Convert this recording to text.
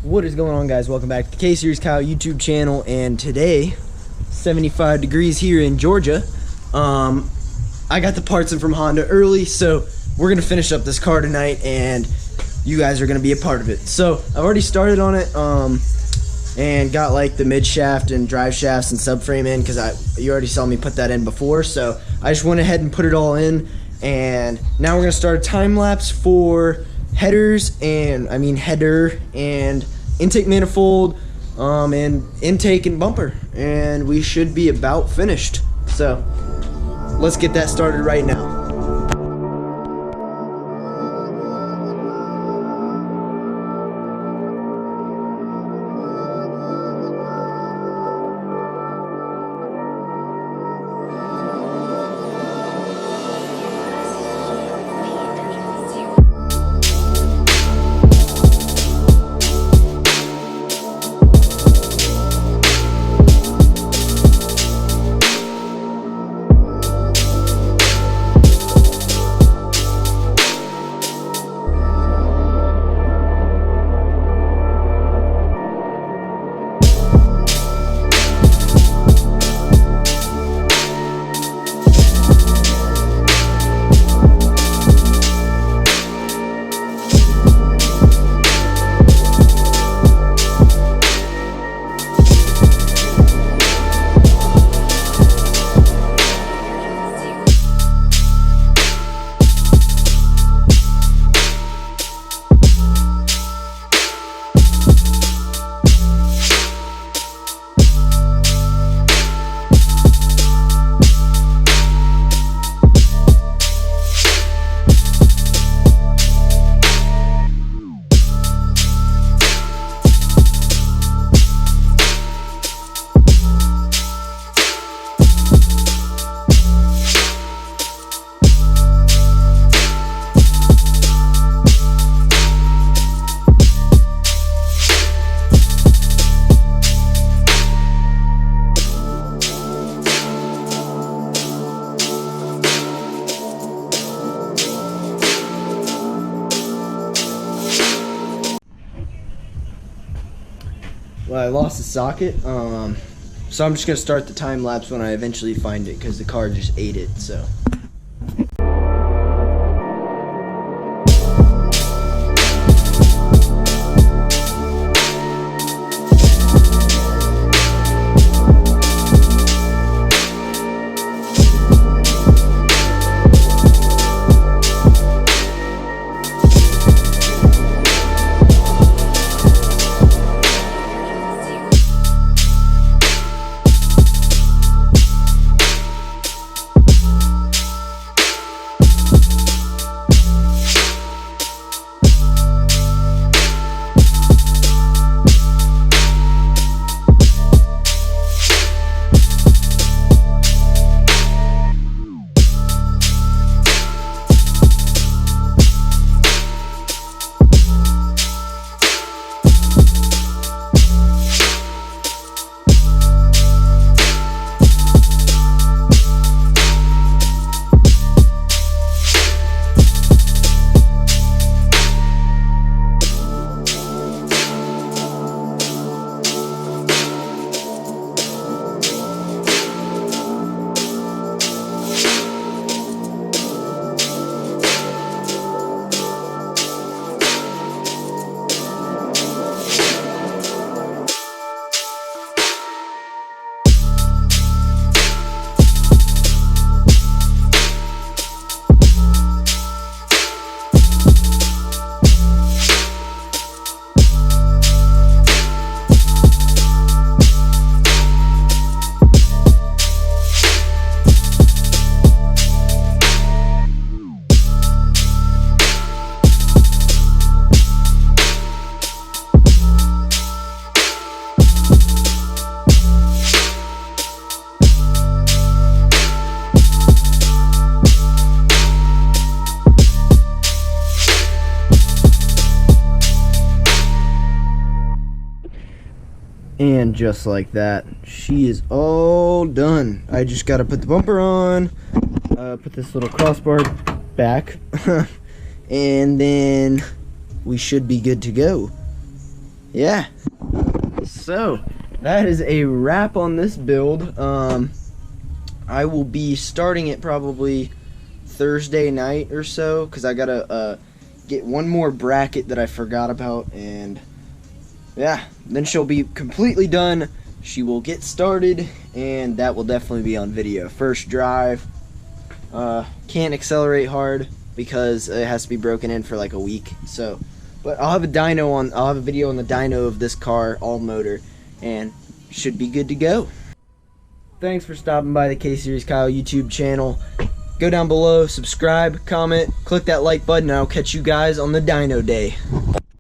What is going on, guys? Welcome back to the KSERIES Kyle YouTube channel, and today 75 degrees here in Georgia. I got the parts in from Honda early, so we're gonna finish up this car tonight and you guys are gonna be a part of it. So I've already started on it and got like the mid shaft and drive shafts and subframe in, because you already saw me put that in before. So I just went ahead and put it all in, and now we're gonna start a time lapse for header and intake manifold, and intake and bumper, and we should be about finished. So let's get that started right now. Well, I lost the socket, so I'm just gonna start the time lapse when I eventually find it, because the car just ate it. So and just like that, she is all done. I just gotta put the bumper on, put this little crossbar back, and then we should be good to go. yeah. So that is a wrap on this build. I will be starting it probably Thursday night or so, because I gotta get one more bracket that I forgot about, and yeah, then she'll be completely done. She will get started, and that will definitely be on video. First drive, can't accelerate hard because it has to be broken in for like a week. So, but I'll have a video on the dyno of this car, all motor, and should be good to go. Thanks for stopping by the KSERIES Kyle YouTube channel. Go down below, subscribe, comment, click that like button, and I'll catch you guys on the dyno day.